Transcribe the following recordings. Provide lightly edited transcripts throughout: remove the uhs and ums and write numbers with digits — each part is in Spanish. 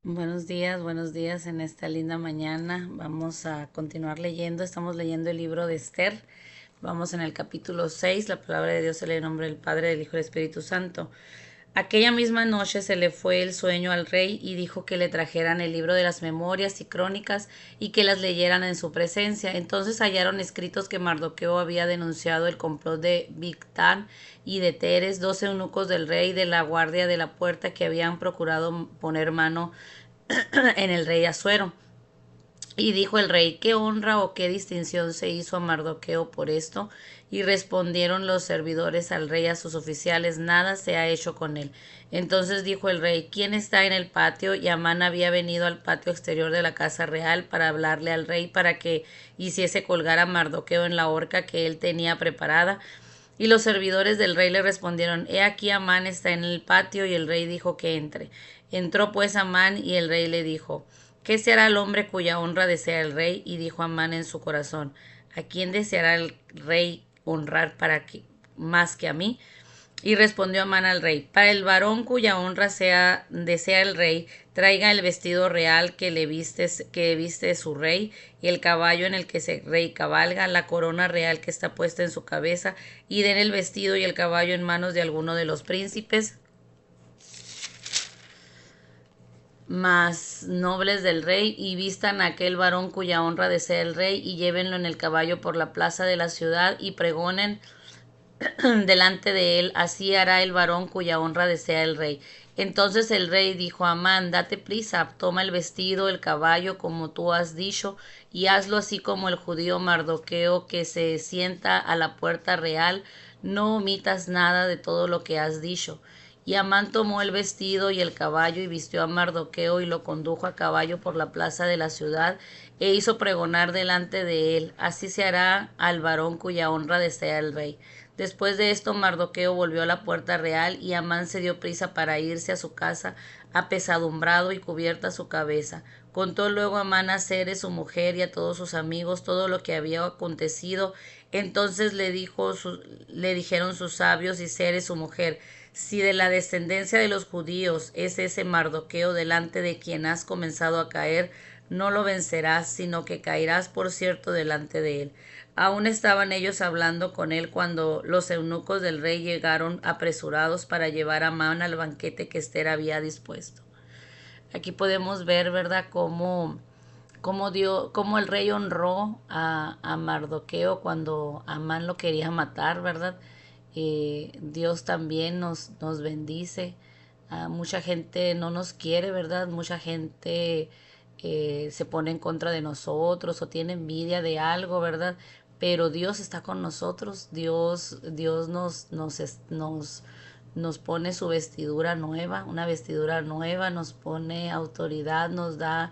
Buenos días en esta linda mañana. Vamos a continuar leyendo. Estamos leyendo el libro de Esther. Vamos en el capítulo 6. La palabra de Dios se lee en nombre del Padre, del Hijo y del Espíritu Santo. Aquella misma noche se le fue el sueño al rey y dijo que le trajeran el libro de las memorias y crónicas y que las leyeran en su presencia. Entonces hallaron escritos que Mardoqueo había denunciado el complot de Bigtán y de Teres, 2 eunucos del rey de la guardia de la puerta que habían procurado poner mano en el rey Asuero. Y dijo el rey: ¿qué honra o qué distinción se hizo a Mardoqueo por esto? Y respondieron los servidores al rey a sus oficiales: nada se ha hecho con él. Entonces dijo el rey: ¿quién está en el patio? Y Amán había venido al patio exterior de la casa real para hablarle al rey para que hiciese colgar a Mardoqueo en la horca que él tenía preparada. Y los servidores del rey le respondieron: he aquí Amán está en el patio. Y el rey dijo que entre. Entró pues Amán, y el rey le dijo: ¿qué se hará al hombre cuya honra desea el rey? Y dijo Amán en su corazón: ¿a quién deseará el rey honrar más que a mí? Y respondió Amán al rey: para el varón cuya honra desea el rey, traiga el vestido real que viste su rey, y el caballo en el que ese rey cabalga, la corona real que está puesta en su cabeza, y den el vestido y el caballo en manos de alguno de los príncipes más nobles del rey, y vistan a aquel varón cuya honra desea el rey, y llévenlo en el caballo por la plaza de la ciudad, y pregonen delante de él: así hará el varón cuya honra desea el rey. Entonces el rey dijo a Amán: date prisa, toma el vestido, el caballo, como tú has dicho, y hazlo así como el judío Mardoqueo que se sienta a la puerta real. No omitas nada de todo lo que has dicho. Y Amán tomó el vestido y el caballo, y vistió a Mardoqueo, y lo condujo a caballo por la plaza de la ciudad, e hizo pregonar delante de él: así se hará al varón cuya honra desea el rey. Después de esto, Mardoqueo volvió a la puerta real, y Amán se dio prisa para irse a su casa, apesadumbrado y cubierta su cabeza. Contó luego Amán a Zeres su mujer y a todos sus amigos todo lo que había acontecido. Entonces le dijeron sus sabios y Zeres su mujer: si de la descendencia de los judíos es ese Mardoqueo delante de quien has comenzado a caer, no lo vencerás, sino que caerás por cierto delante de él. Aún estaban ellos hablando con él cuando los eunucos del rey llegaron apresurados para llevar a Amán al banquete que Esther había dispuesto. Aquí podemos ver, ¿verdad?, cómo el rey honró a Mardoqueo cuando Amán lo quería matar, ¿verdad? Dios también nos bendice. Mucha gente no nos quiere, ¿verdad? Mucha gente se pone en contra de nosotros o tiene envidia de algo, ¿verdad? Pero Dios está con nosotros. Dios nos pone su vestidura nueva, una vestidura nueva, nos pone autoridad, nos da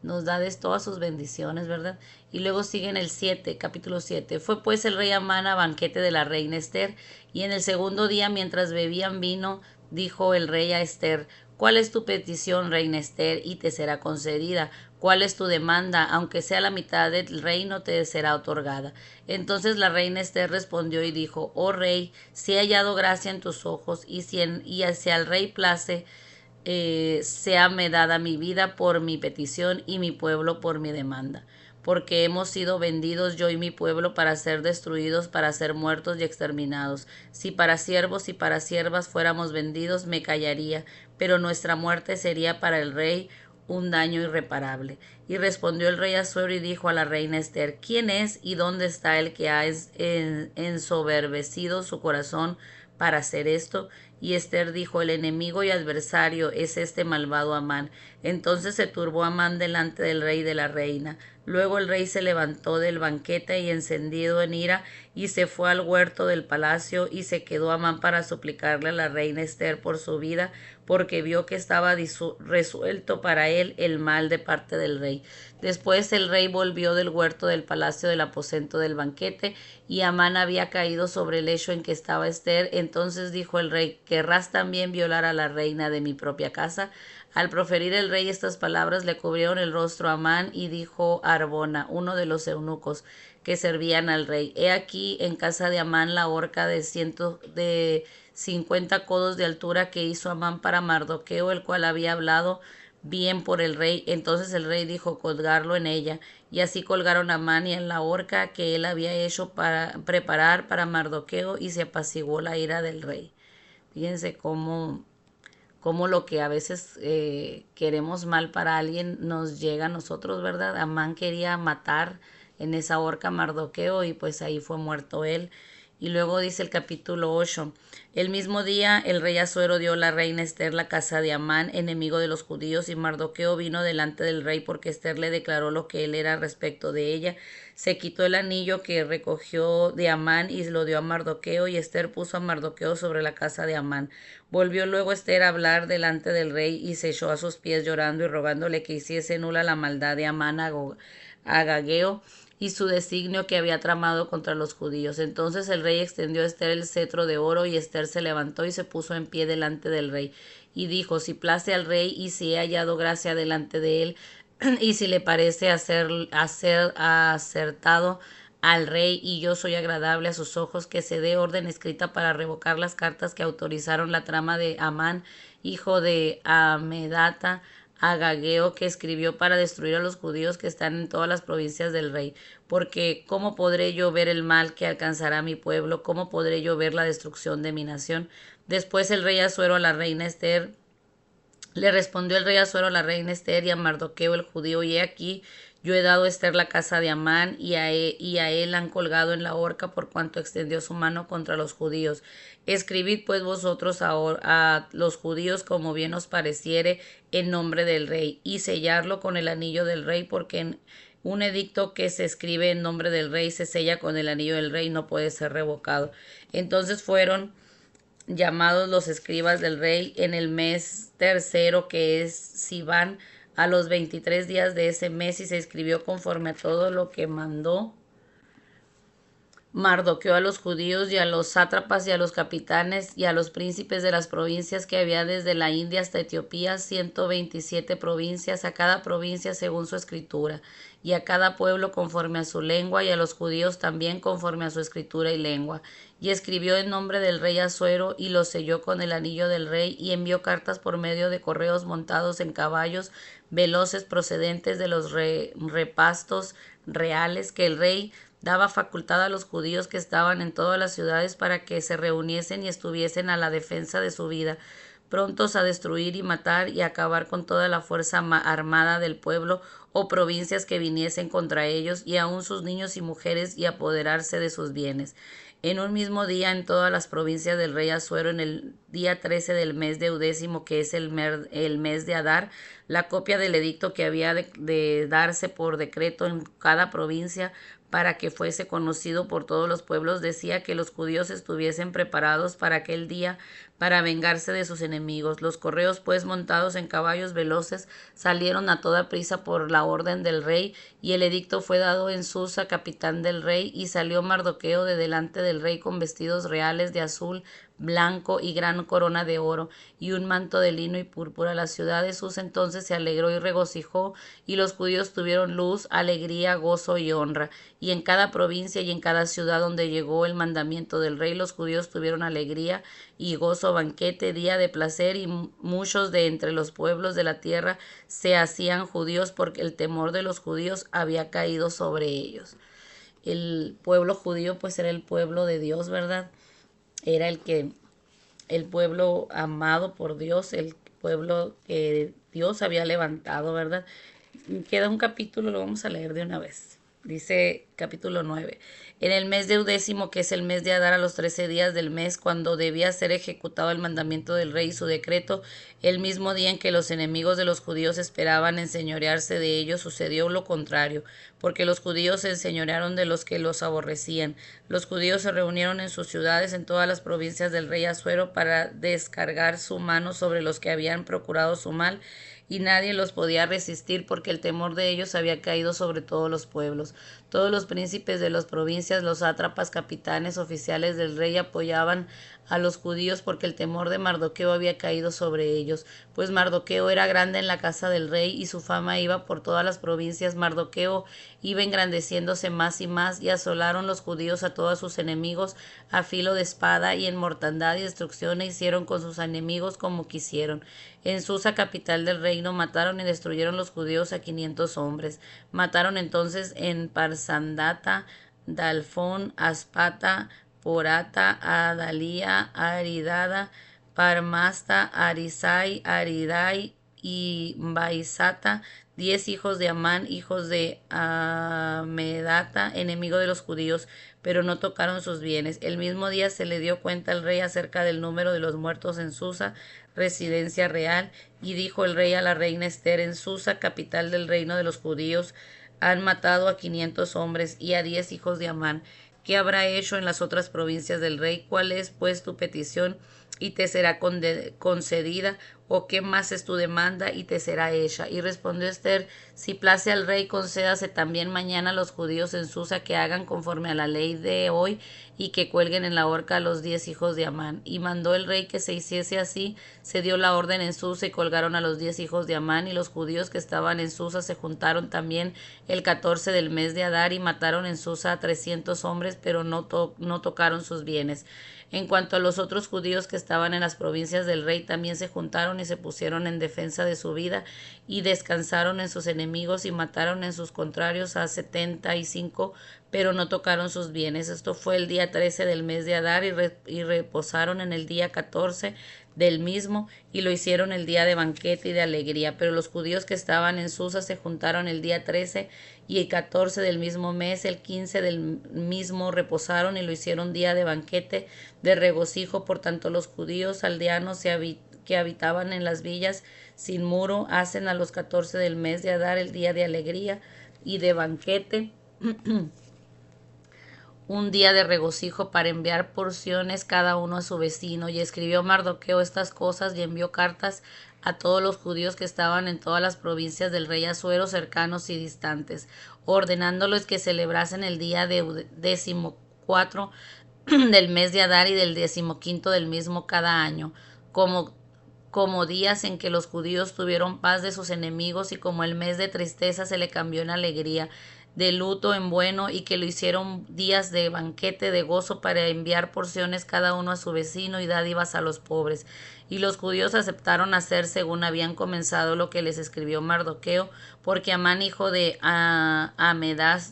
de todas sus bendiciones, ¿verdad? Y luego sigue en el 7, capítulo 7. Fue pues el rey Amán a banquete de la reina Esther, y en el segundo día, mientras bebían vino, dijo el rey a Esther: ¿cuál es tu petición, reina Esther? Y te será concedida. ¿Cuál es tu demanda? Aunque sea la mitad del reino, te será otorgada. Entonces la reina Esther respondió y dijo: oh rey, si he hallado gracia en tus ojos, y si al rey place, séame dada mi vida por mi petición y mi pueblo por mi demanda. Porque hemos sido vendidos yo y mi pueblo para ser destruidos, para ser muertos y exterminados. Si para siervos y para siervas fuéramos vendidos, me callaría, pero nuestra muerte sería para el rey un daño irreparable. Y respondió el rey Asuero y dijo a la reina Esther: ¿quién es y dónde está el que ha ensoberbecido su corazón para hacer esto? Y Esther dijo: el enemigo y adversario es este malvado Amán. Entonces se turbó Amán delante del rey y de la reina. Luego el rey se levantó del banquete y, encendido en ira, y se fue al huerto del palacio, y se quedó Amán para suplicarle a la reina Esther por su vida, porque vio que estaba resuelto para él el mal de parte del rey. Después el rey volvió del huerto del palacio del aposento del banquete, y Amán había caído sobre el lecho en que estaba Esther. Entonces dijo el rey: ¿querrás también violar a la reina de mi propia casa? Al proferir el rey estas palabras, le cubrieron el rostro a Amán, y dijo a Arbona, uno de los eunucos que servían al rey: he aquí en casa de Amán la horca de 50 codos de altura que hizo Amán para Mardoqueo, el cual había hablado bien por el rey. Entonces el rey dijo colgarlo en ella. Y así colgaron a Amán y en la horca que él había hecho para preparar para Mardoqueo, y se apaciguó la ira del rey. Fíjense cómo lo que a veces queremos mal para alguien nos llega a nosotros, ¿verdad? Amán quería matar en esa horca a Mardoqueo y pues ahí fue muerto él. Y luego dice el capítulo 8, el mismo día el rey Asuero dio a la reina Esther la casa de Amán, enemigo de los judíos, y Mardoqueo vino delante del rey porque Esther le declaró lo que él era respecto de ella. Se quitó el anillo que recogió de Amán y lo dio a Mardoqueo, y Esther puso a Mardoqueo sobre la casa de Amán. Volvió luego Esther a hablar delante del rey y se echó a sus pies llorando y rogándole que hiciese nula la maldad de Amán Agageo y su designio que había tramado contra los judíos. Entonces el rey extendió a Esther el cetro de oro, y Esther se levantó y se puso en pie delante del rey, y dijo: si place al rey, y si he hallado gracia delante de él, y si le parece hacer acertado al rey, y yo soy agradable a sus ojos, que se dé orden escrita para revocar las cartas que autorizaron la trama de Amán, hijo de Amedata, Agageo, que escribió para destruir a los judíos que están en todas las provincias del rey. Porque ¿cómo podré yo ver el mal que alcanzará mi pueblo? ¿Cómo podré yo ver la destrucción de mi nación? Después el rey Asuero a la reina Esther le respondió el rey Asuero a la reina Esther y a Mardoqueo el judío: y he aquí, yo he dado a Esther la casa de Amán, y a él han colgado en la horca por cuanto extendió su mano contra los judíos. Escribid pues vosotros a los judíos como bien os pareciere en nombre del rey, y sellarlo con el anillo del rey, porque en un edicto que se escribe en nombre del rey se sella con el anillo del rey, no puede ser revocado. Entonces fueron llamados los escribas del rey en el mes tercero, que es Sivan, a los 23 días de ese mes, y se escribió conforme a todo lo que mandó Mardoqueo a los judíos y a los sátrapas y a los capitanes y a los príncipes de las provincias que había desde la India hasta Etiopía, 127 provincias, a cada provincia según su escritura, y a cada pueblo conforme a su lengua, y a los judíos también conforme a su escritura y lengua. Y escribió en nombre del rey Asuero, y lo selló con el anillo del rey, y envió cartas por medio de correos montados en caballos veloces procedentes de los repastos reales, que el rey daba facultad a los judíos que estaban en todas las ciudades para que se reuniesen y estuviesen a la defensa de su vida, prontos a destruir y matar y acabar con toda la fuerza armada del pueblo o provincias que viniesen contra ellos, y aun sus niños y mujeres, y apoderarse de sus bienes. En un mismo día, en todas las provincias del rey Asuero, en el día 13 del mes deudécimo, que es el mes de Adar, la copia del edicto que había de darse por decreto en cada provincia para que fuese conocido por todos los pueblos, decía que los judíos estuviesen preparados para aquel día para vengarse de sus enemigos. Los correos, pues, montados en caballos veloces, salieron a toda prisa por la orden del rey, y el edicto fue dado en Susa, capitán del rey, y salió Mardoqueo de delante del rey con vestidos reales de azul, blanco y gran corona de oro, y un manto de lino y púrpura. La ciudad de Susa entonces se alegró y regocijó, y los judíos tuvieron luz, alegría, gozo y honra. Y en cada provincia y en cada ciudad donde llegó el mandamiento del rey, los judíos tuvieron alegría y gozo, banquete, día de placer, y muchos de entre los pueblos de la tierra se hacían judíos, porque el temor de los judíos había caído sobre ellos. El pueblo judío pues era el pueblo de Dios, ¿verdad? Era el pueblo amado por Dios, el pueblo que Dios había levantado, ¿verdad? Queda un capítulo, lo vamos a leer de una vez. Dice capítulo 9. En el mes deudécimo, que es el mes de Adar, a los 13 días del mes, cuando debía ser ejecutado el mandamiento del rey y su decreto, el mismo día en que los enemigos de los judíos esperaban enseñorearse de ellos, sucedió lo contrario, porque los judíos se enseñorearon de los que los aborrecían. Los judíos se reunieron en sus ciudades en todas las provincias del rey Asuero para descargar su mano sobre los que habían procurado su mal, y nadie los podía resistir, porque el temor de ellos había caído sobre todos los pueblos. Todos los príncipes de las provincias, los sátrapas, capitanes, oficiales del rey, apoyaban a los judíos porque el temor de Mardoqueo había caído sobre ellos, pues Mardoqueo era grande en la casa del rey y su fama iba por todas las provincias. Mardoqueo iba engrandeciéndose más y más, y asolaron los judíos a todos sus enemigos a filo de espada, y en mortandad y destrucción e hicieron con sus enemigos como quisieron. En Susa, capital del reino, mataron y destruyeron los judíos a 500 hombres. Mataron entonces en Parsandata, Dalfón, Aspata, Porata, Adalía, Aridada, Parmasta, Arisai, Aridai y Baisata, 10 hijos de Amán, hijos de Amedata, enemigo de los judíos, pero no tocaron sus bienes. El mismo día se le dio cuenta al rey acerca del número de los muertos en Susa, residencia real, y dijo el rey a la reina Ester: en Susa, capital del reino de los judíos, han matado a 500 hombres y a 10 hijos de Amán. ¿Qué habrá hecho en las otras provincias del rey? ¿Cuál es pues tu petición y te será concedida? ¿O qué más es tu demanda y te será hecha? Y respondió Ester: si place al rey, concédase también mañana a los judíos en Susa que hagan conforme a la ley de hoy, y que cuelguen en la horca a los 10 hijos de Amán. Y mandó el rey que se hiciese así. Se dio la orden en Susa y colgaron a los 10 hijos de Amán. Y los judíos que estaban en Susa se juntaron también el 14 del mes de Adar y mataron en Susa a 300 hombres, pero no tocaron sus bienes. En cuanto a los otros judíos que estaban en las provincias del rey, también se juntaron y se pusieron en defensa de su vida, y descansaron en sus enemigos, y mataron en sus contrarios a 75, pero no tocaron sus bienes. Esto fue el día 13 del mes de Adar, y reposaron en el día 14 del mismo, y lo hicieron el día de banquete y de alegría. Pero los judíos que estaban en Susa se juntaron el día 13 y el 14 del mismo mes, el 15 del mismo reposaron, y lo hicieron día de banquete, de regocijo. Por tanto, los judíos aldeanos que habitaban en las villas sin muro hacen a los 14 del mes de Adar el día de alegría y de banquete, un día de regocijo, para enviar porciones cada uno a su vecino. Y escribió Mardoqueo estas cosas y envió cartas a todos los judíos que estaban en todas las provincias del rey Asuero, cercanos y distantes, ordenándoles que celebrasen el día de 14 del mes de Adar y del 15 del mismo cada año, como días en que los judíos tuvieron paz de sus enemigos, y como el mes de tristeza se le cambió en alegría, de luto en bueno, y que lo hicieron días de banquete, de gozo, para enviar porciones cada uno a su vecino y dádivas a los pobres. Y los judíos aceptaron hacer según habían comenzado lo que les escribió Mardoqueo, porque Amán, hijo de Amedata,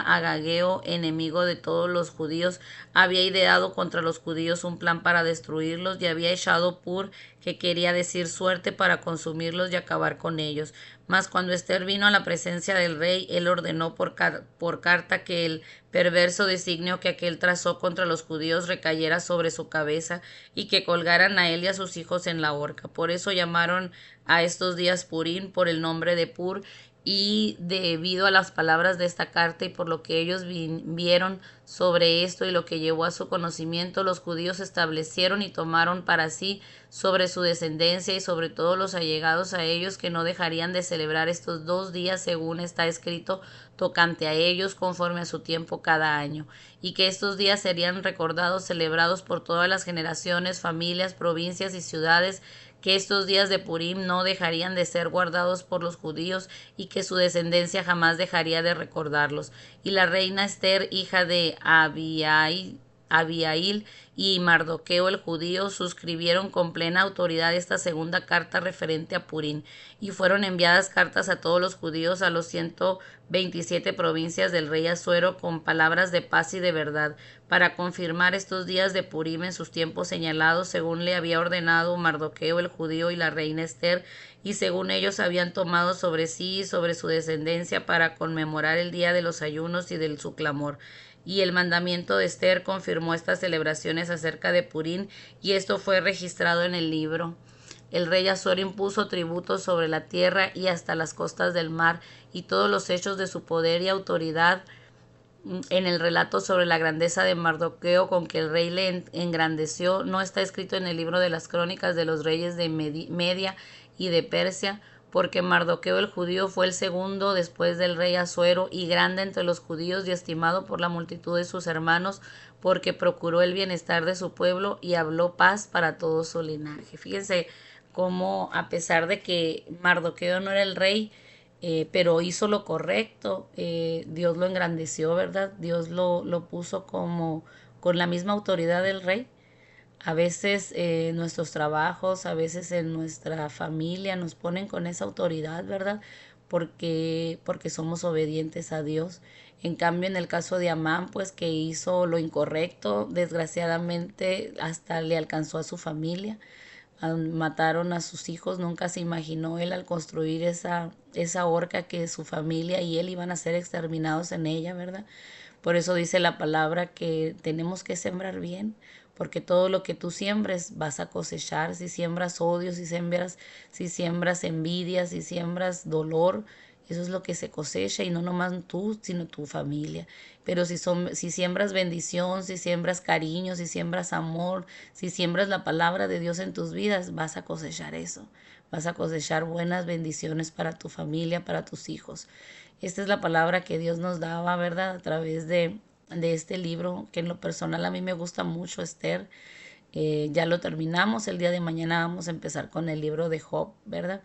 Agageo, enemigo de todos los judíos, había ideado contra los judíos un plan para destruirlos, y había echado pur, que quería decir suerte, para consumirlos y acabar con ellos. Mas cuando Ester vino a la presencia del rey, él ordenó por carta que el perverso designio que aquél trazó contra los judíos recayera sobre su cabeza, y que colgaran a él y a sus hijos en la horca. Por eso llamaron a estos días Purín, por el nombre de Pur. Y debido a las palabras de esta carta y por lo que ellos vieron sobre esto y lo que llevó a su conocimiento, los judíos establecieron y tomaron para sí sobre su descendencia y sobre todos los allegados a ellos, que no dejarían de celebrar estos 2 días según está escrito tocante a ellos, conforme a su tiempo cada año, y que estos días serían recordados, celebrados por todas las generaciones, familias, provincias y ciudades, que estos días de Purim no dejarían de ser guardados por los judíos, y que su descendencia jamás dejaría de recordarlos. Y la reina Ester, hija de Abihail y Mardoqueo el judío, suscribieron con plena autoridad esta segunda carta referente a Purín, y fueron enviadas cartas a todos los judíos a los 127 provincias del rey Asuero, con palabras de paz y de verdad, para confirmar estos días de Purim en sus tiempos señalados, según le había ordenado Mardoqueo el judío y la reina Ester, y según ellos habían tomado sobre sí y sobre su descendencia, para conmemorar el día de los ayunos y de su clamor. Y el mandamiento de Ester confirmó estas celebraciones acerca de Purín, y esto fue registrado en el libro. El rey Asuero impuso tributos sobre la tierra y hasta las costas del mar, y todos los hechos de su poder y autoridad en el relato sobre la grandeza de Mardoqueo con que el rey le engrandeció, no está escrito en el libro de las crónicas de los reyes de Media y de Persia, porque Mardoqueo el judío fue el segundo después del rey Asuero y grande entre los judíos y estimado por la multitud de sus hermanos, porque procuró el bienestar de su pueblo y habló paz para todo su linaje. Fíjense cómo a pesar de que Mardoqueo no era el rey, pero hizo lo correcto, Dios lo engrandeció, ¿verdad? Dios lo puso como con la misma autoridad del rey. A veces nuestros trabajos, a veces en nuestra familia nos ponen con esa autoridad, ¿verdad? Porque somos obedientes a Dios. En cambio, en el caso de Amán, pues que hizo lo incorrecto, desgraciadamente hasta le alcanzó a su familia. Mataron a sus hijos, nunca se imaginó él al construir esa horca que su familia y él iban a ser exterminados en ella, ¿verdad? Por eso dice la palabra que tenemos que sembrar bien, porque todo lo que tú siembres vas a cosechar. Si siembras odio, si siembras envidia, si siembras dolor, eso es lo que se cosecha, y no nomás tú, sino tu familia. Pero si siembras bendición, si siembras cariño, si siembras amor, si siembras la palabra de Dios en tus vidas, vas a cosechar eso. Vas a cosechar buenas bendiciones para tu familia, para tus hijos. Esta es la palabra que Dios nos daba, ¿verdad? A través de este libro, que en lo personal a mí me gusta mucho, Esther. Ya lo terminamos, el día de mañana vamos a empezar con el libro de Job, ¿verdad?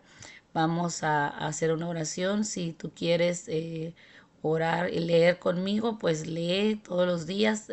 Vamos a hacer una oración. Si tú quieres orar y leer conmigo, pues lee todos los días,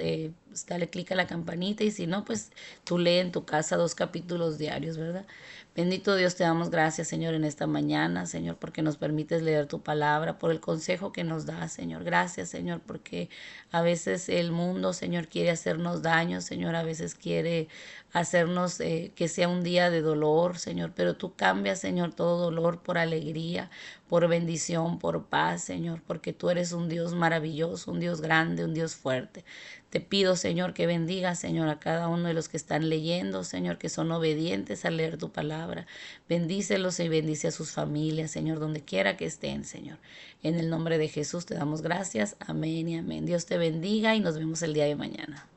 dale clic a la campanita, y si no, pues tú lee en tu casa 2 capítulos diarios, ¿verdad? Bendito Dios, te damos gracias, Señor, en esta mañana, Señor, porque nos permites leer tu palabra, por el consejo que nos das, Señor. Gracias, Señor, porque a veces el mundo, Señor, quiere hacernos daño, Señor, a veces quiere hacernos que sea un día de dolor, Señor, pero tú cambias, Señor, todo dolor por alegría, por bendición, por paz, Señor, porque tú eres un Dios maravilloso, un Dios grande, un Dios fuerte. Te pido, Señor, que bendiga, Señor, a cada uno de los que están leyendo, Señor, que son obedientes a leer tu palabra. Bendícelos y bendice a sus familias, Señor, donde quiera que estén, Señor. En el nombre de Jesús te damos gracias. Amén y amén. Dios te bendiga y nos vemos el día de mañana.